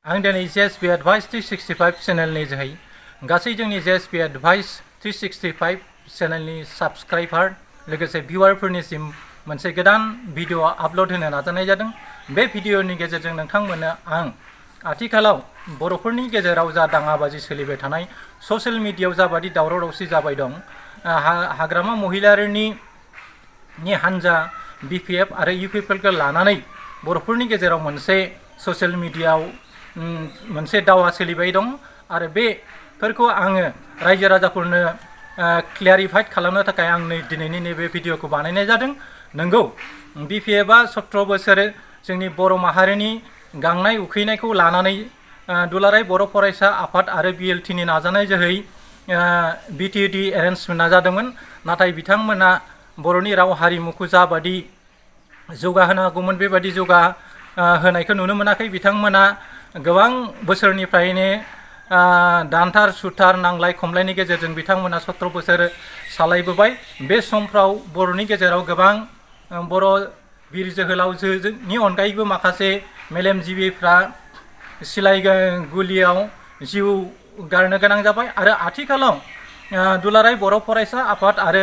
आं दिनै JSP Advice 365 चेनेलनि जोहै गासै जोंनि JSP Advice 365 चेनेलनि साबस्क्राइबार लोगोसे भिउवारफोरनिसिम मोनसे गोदान भिडिअ आपल'ड होनो नाजानाय जादों। बे भिडिअनि गेजेरजों नोंथांमोननो आं आथिखालाव बर'फोरनि गेजेराव जा दाङाबाजि सोलिबाय थानाय ससियेल मिडियायाव जाबादि दावराव दावसि जाबाय दं, हाग्रामा महिलारिनि हान्जा BPF आरो UPPखौ लानानै बर'फोरनि गेजेराव मोनसे ससियेल मिडियायाव मोनसे दावा सोलिबाय दं आरो बेफोरखौ आङो रायजो राजाफोरनो क्लियारिफाइड खालामनो थाखाय आं दिनैनि नैबे भिडिअखौ बानायनाय जादों। नंगौ, BPFआ 17 बोसोर जोंनि बर' माहारिनि गांनाय उखैनायखौ लानानै दुलाराय बर' फरायसा आफाद आरो BLTनि नाजानाय जोहै BTD एरेन्जमेन्ट नाजादोंमोन, नाथाय बिथांमोना बर'नि राव हारिमुखौ जाबादि जौगाहोनो हागौमोन बेबादि जौगाहोनायखौ नुनो मोनाखै। बिथांमोना गोबां बोसोरनिफ्रायनो दानथार सुथार नांलाय खमलायनि गेजेरजों बिथांमोना 17 बोसोर सालायबोबाय। बे समफ्राव बर'नि गेजेराव गोबां बर' बिर जोहोलावजोनि अनगायैबो माखासे मेलेमजिबिफ्रा सिलाइ गुलियाव जिउ गारनो गोनां जाबाय आरो आथिखालाव दुलाराय बर' फरायसा आफाद आरो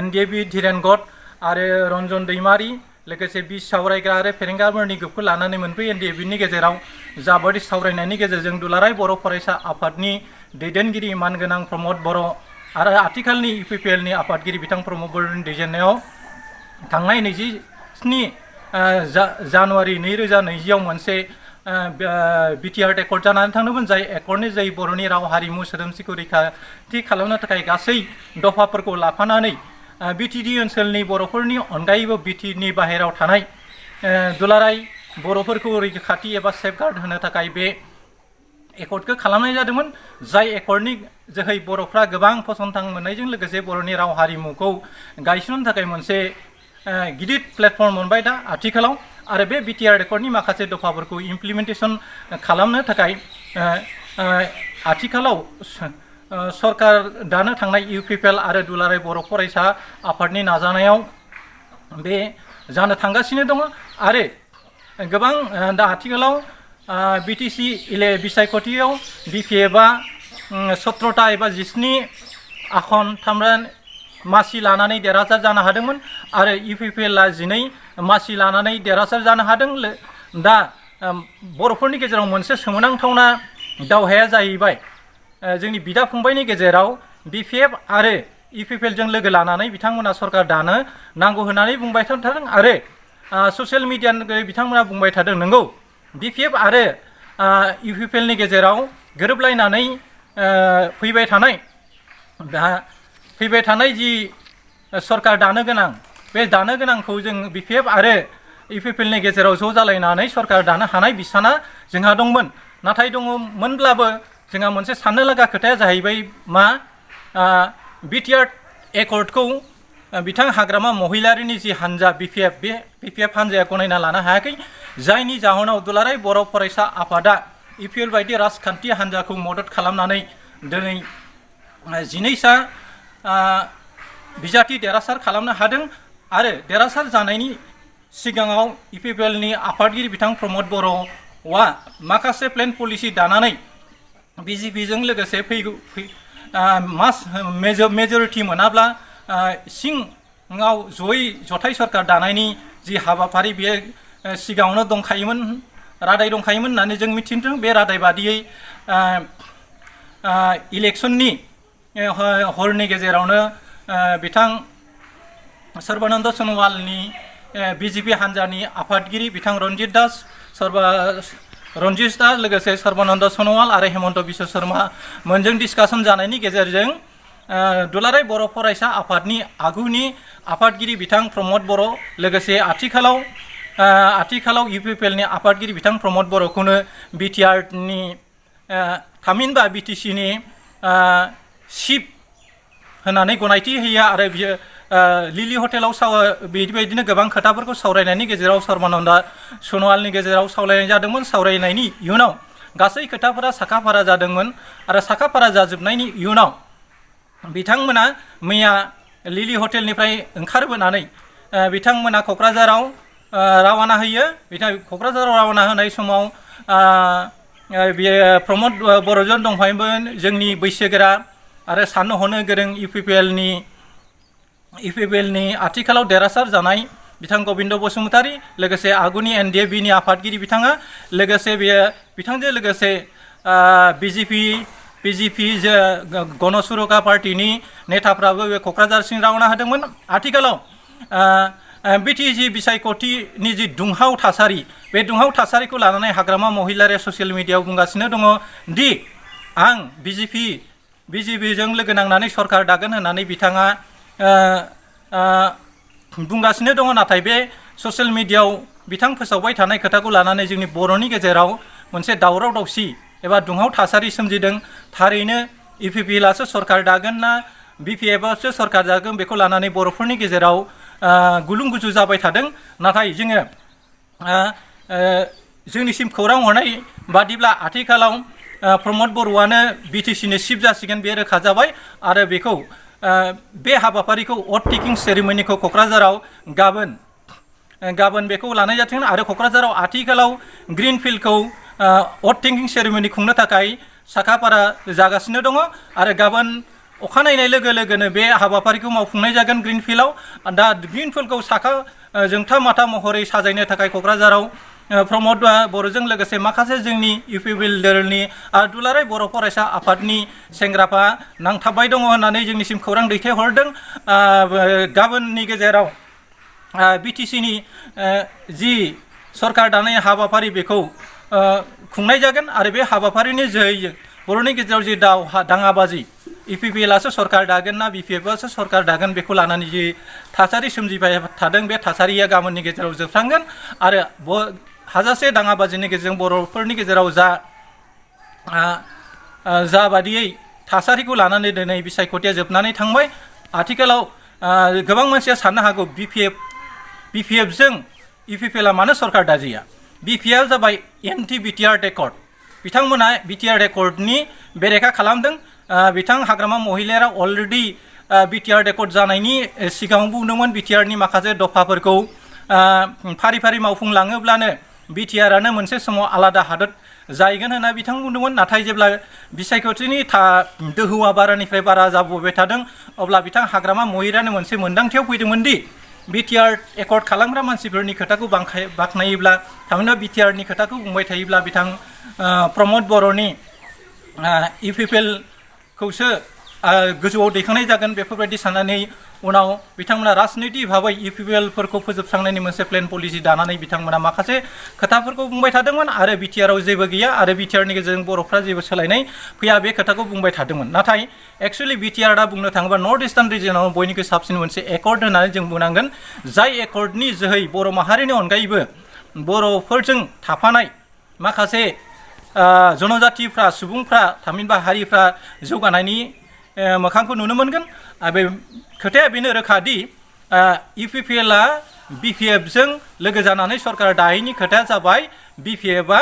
NDAB धीरेन गड आरो रन्जन दैमारी लोगोसे बिस सावरायग्रा आरो फेरेंगाफोरनि ग्रुपखौ लानानै मोनब्रै NDABनि गेजेराव जाबादि सावरायनायनि गेजेरजों दुलाराय बर' फरायसा आफादनि दैदेनगिरि मानगोनां प्रमद बर' आरो आथिखालनि UPPLनि आफादगिरि बिथां प्रमद बर'नि दैदेननायाव थांनाय 27 जानुवारि 2020आव मोनसे BTR एकर्ड जानानै थांदोंमोन, जाय एकर्डनि जोहै बर'नि राव हारिमु सोदोमस्रिखौ रैखाथि खालामनो थाखाय गासै दफाफोरखौ लाफानानै BTD ओनसोलनि बर'फोरनि अनगायैबो BTDनि बाहेरायाव थानाय दुलाराय बर'फोरखौ रैखाथि एबा सेफगार्ड होनो थाखाय बे एकर्डखौ खालामनाय जादोंमोन, जाय एकर्डनि जोहै बर'फ्रा गोबां फसंथान मोननायजों लोगोसे बर'नि राव हारिमुखौ गायसननो थाखाय मोनसे गिदिर प्लेटफर्म मोनबाय दा आथिखालाव। आरो बे BTR एकर्डनि माखासे दफाफोरखौ इमप्लिमेन्टेसन खालामनो थाखाय आथिखालाव सरकार दानो थांनाय UPPL आरो दुलाराय बर' फरायसा आफादनि नाजानायाव बे जानो थांगासिनो दङ आरो गोबां दा आथिखालाव BTC बिसायख'थियाव BPFआ 17टा एबा 17 आखन मासि लानानै देरहासार जानो हादोंमोन आरो UPPLआ 12 मासि लानानै देरहासार जानो हादों। दा बर'फोरनि गेजेराव मोनसे सोमोनांथावना दावहाया जाहैबाय जोंनि बिदा फंबायनि गेजेराव BPF आरो UPPLजों लोगो लानानै बिथांमोना सरकार दानो नांगौ होननानै बुंबाय थादों आरो ससियेल मिडियानि बिथांमोना बुंबाय थादों। नंगौ, BPF आरो UPPLनि गेजेराव गोरोबलायनानै फैबाय थानाय जि सरकार दानो गोनां, बे दानो गोनांखौ जों BPF आरो UPPLनि गेजेराव ज' जालायनानै सरकार दानो हानाय बिसाना जोंहा दंमोन। नाथाय दङमोनब्लाबो जोंहा मोनसे साननो लागा खोथाया जाहैबाय मा, BTR एकर्डखौ बिथां हाग्रामा महिलारिनि जि हान्जा BPF, बे BPF हान्जाया गनायना लानो हायाखै, जायनि जाहोनाव दुलाराय बर' फरायसा आफादा UPPL बायदि राजखान्थि हान्जाखौ मदद खालामनानै दिनै 12सा बिजाथि देरहासार खालामनो हादों आरो देरहासार जानायनि सिगाङाव UPPLनि आफादगिरि बिथां प्रमद बर'आ माखासे प्लेन पलिसि दानानै BJPजों लोगोसे मेजरिटि मोनाब्ला सिङाव जथाय सरकार दानायनि जि हाबाफारि बेयो सिगाङावनो दंखायोमोन, रादाय दंखायोमोन होननानै जों मिथिदों। बे रादाय बादियै इलेक्सननि हरनि गेजेरावनो बिथां सर्बानन्द सन'वालनि BJP हान्जानि आफादगिरि बिथां रन्जित दास लोगोसे सर्बानन्द सन'वाल आरो हेमन्त बिश्व शर्मा मोनजों डिसकासन जानायनि गेजेरजों दुलाराय बर' फरायसा आफादनि आगुनि आफादगिरि बिथां प्रमद बर' लोगोसे आथिखालाव UPPLनि आफादगिरि बिथां प्रमद बर'खौनो BTRनि थामहिनबा BTCनि चिफ होननानै गनायथि होयो आरो बियो लिलि हटेलाव बेबायदिनो गोबां खोथाफोरखौ सावरायनायनि गेजेराव सर्बानन्द सन'वालनि गेजेराव सावरायनाय जादोंमोन। सावरायनायनि इयुनाव गासै खोथाफोरा साखाफारा जादोंमोन आरो साखाफारा जाजोबनायनि इयुनाव बिथांमोना मैया लिलि हटेलनिफ्राय ओंखारबोनानै बिथांमोना क'क्राझाराव रावाना होयो बिथां क'क्राझाराव रावाना होनाय समाव बेयो प्रमद बर'जन दंफायोमोन जोंनि बैसोगोरा आरो साननो हनो गोरों इउपिपिएलनि आथिखालाव देरहासार जानाय बिथां गबिन्द बसुमतारी लोगोसे आगुनि एनडिएफबिनि आफादगिरि बिथाङा लोगोसे बिथांजों लोगोसे बिजेपि गण सुरक्षा पार्टीनि नेताफ्राबो बे क'क्राझारसिम रावना होदोंमोन आथिखालाव बिटिसि बिसायख'थिनि जि दुंहाव थासारि बे दुंहाव थासारिखौ लानानै हाग्रामा महिलारिया ससियेल मिडियायाव बुंगासिनो दङ दि आं बिजेपिजों लोगो नांनानै सरकार दागोन होननानै बिथाङा बुंगासिनो दङ नाथाय बे ससियेल मिडियायाव बिथां फोसावबाय थानाय खोथाखौ लानानै जोंनि बर'नि गेजेराव मोनसे दावराव दावसि एबा दुंहाव थासारि सोमजिदों थारैनो इउपिपिएलआसो सरकार दागोन ना बिपिएफआसो सरकार दागोन बेखौ लानानै बर'फोरनि गेजेराव गुलुं गुजु जाबाय थादों नाथाय जोङो जोंनिसिम खौरां हरनाय बादिब्ला आथिखालाव प्रमद बर'आनो बिटिसिनि चिफ जासिगोन बे रोखा जाबाय आरो बेखौ बे हाबाफारिखौ अथ टेकिं सेरेमनिखौ क'क्राझाराव गाबोन बेखौ लानाय जाथों आरो क'क्राझाराव आथिखालाव ग्रिनफिल्डखौ अथ टेकिं सेरेमनि खुंनो थाखाय साखाफारा जागासिनो दङ आरो गाबोन अखानायनाय लोगो लोगोनो बे हाबाफारिखौ मावफुंनाय जागोन ग्रिनफिल्डआव दा ग्रिनफिल्डखौ साखा जोंथा माथा महरै साजायनो थाखाय क'क्राझाराव प्रमद बर'जों लोगोसे माखासे जोंनि इउपिपिएल दोलनि आरो दुलाराय बर' फरायसा आफादनि सेंग्राफ्रा नांथाबबाय दङ होननानै जोंनिसिम खौरां दैथायहरदों गाबोननि गेजेराव बिटिसिनि जि सरकार दानाय हाबाफारि बेखौ खुंनाय जागोन आरो बे हाबाफारिनि जोहै बर'नि गेजेराव जि दाङाबाजि इउपिपिएलआसो सरकार दागोन ना बिपिएफआसो सरकार दागोन बेखौ लानानै जि थासारि सोमजिबाय थादों बे थासारिया गाबोननि गेजेराव जोबस्रांगोन आरो हाजासे दाङाबाजिनि गेजेरजों बर'फोरनि गेजेराव जा बादियै थासारिखौ लानानै दिनै बिसायख'थिया जोबनानै थांबाय आथिखालाव गोबां मानसिया साननो हागौ बिपिएफजों इउपिपिएलआ मानो सरकार दाजिया बिपिएफआ जाबाय एन्टि बिटिआर एकर्ड बिथांमोना बिटिआर एकर्डनि बेरेखा खालामदों बिथां हाग्रामा महिलारिया अलरेडि बिटिआर एकर्ड जानायनि सिगाङाव बुंदोंमोन बिटिआरनि माखासे दफाफोरखौ फारि फारि मावफुंलाङोब्लानो बिटिआरआनो मोनसे समाव आलादा हादोर जाहैगोन होनना बिथां बुंदोंमोन नाथाय जेब्ला बिसायख'थिनि दोहौआ बारानिफ्राय बारा जाबोबाय थादों अब्ला बिथां हाग्रामा महिलारियानो मोनसे मोन्दांथियाव फैदोंमोन दि बिटिआर एकर्ड खालामग्रा मानसिफोरनि खोथाखौ बाख्नायोब्ला थामहिनबा बिटिआरनि खोथाखौ बुंबाय थायोब्ला बिथां प्रमद बर'नि इउपिपिएलखौसो गोजौआव दैखांनाय जागोन बेफोरबायदि साननानै उनाव बिथांमोना राजनैतिक भाबै इउपिपिएलफोरखौ फोजोबस्रांनायनि मोनसे प्लेन पलिसि दानानै बिथांमोना माखासे खोथाफोरखौ बुंबाय थादोंमोन आरो बिटिआरआव जेबो गैया आरो बिटिआरनि गेजेरजों बर'फ्रा जेबो सोलायनाय फैया बे खोथाखौ बुंबाय थादोंमन नाथाय एक्चुअलि बिटिआरआ बुंनो थाङोबा नर्थ इस्टार्न रिजनाव बयनिख्रुइ साबसिन मोनसे एकर्ड होननानै जों बुंनांगोन जाय एकर्डनि जोहै बर' माहारिनि अनगायैबो बर'फोरजों थाफानाय माखासे जनजातिफ्रा सुबुंफ्रा थामहिनबा हारिफ्रा जौगानायनि मोखांखौ नुनो मोनगोन आरो बे खोथाया बेनो रोखा दि इउपिपिएलआ बिपिएफजों लोगो जानानै सरकार दायैनि खोथाया जाबाय बिपिएफआ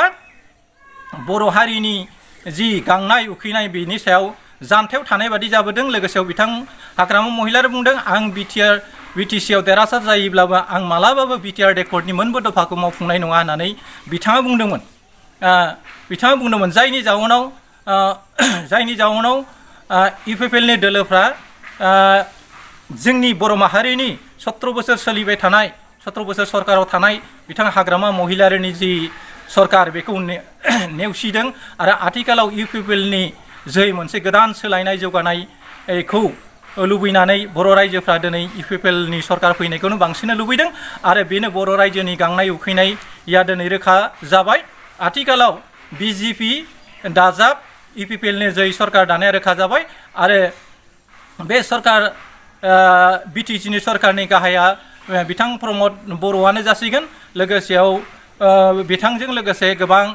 बर' हारिनि जि गांनाय उखैनाय बेनि सायाव जानथायाव थानाय बादि जाबोदों लोगोसे बिथां हाग्रामा महिलारिया बुंदों आं बिटिसिआव देरहासार जायोब्लाबो आं मालाबाबो बिटिआर एकर्डनि मोनबो दफाखौ मावफुंनाय नङा होननानै बिथाङा बुंदोंमोन जायनि जाउनाव इउपिपिएलनि दोलोफ्रा जोंनि बर' माहारिनि 17 बोसोर सोलिबाय थानाय 17 बोसोर सरकाराव थानाय बिथां हाग्रामा महिलारिनि जि सरकार बेखौ नेवसिदों आरो आथिखालाव इउपिपिएलनि जोहै मोनसे गोदान सोलायनाय जौगानायखौ लुबैनानै बर' रायजोफ्रा दिनै इउपिपिएलनि सरकार फैनायखौनो बांसिन लुबैदों आरो बेनो बर' रायजोनि गांनाय उखैनाया दिनै रोखा जाबाय आथिखालाव बिजेपि दाजाब इउपिपिएलनि जोहै सरकार दानाया रोखा जाबाय आरो बे सरकार बिटिसिनि सरकारनि गाहाया बिथां प्रमद बर'आनो जासिगोन लोगोसेयाव बिथांजों लोगोसे गोबां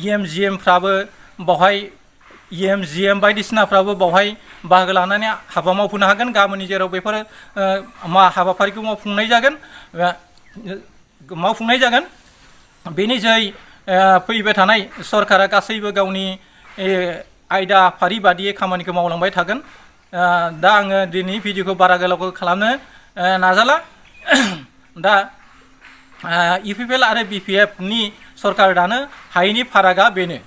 इएमजिएमफ्राबो बावहाय इएमजिएम बायदिसिनाफ्राबो बावहाय बाहागो लानानै हाबा मावफुंनो हागोन गाबोननि जेराव बेफोर हाबाफारिखौ मावफुंनाय जागोन बेनि जोहै फैबाय थानाय सरकारा गासैबो गावनि आयदा फारि बादियै खामानिखौ मावलांबाय थागोन दा आङो दिनै भिडिअखौ बारा गोलाव खालामनो नाजाला दा इपिपिएल आरो बिपिएफनि सरकार दानो हायैनि फारागा बेनो।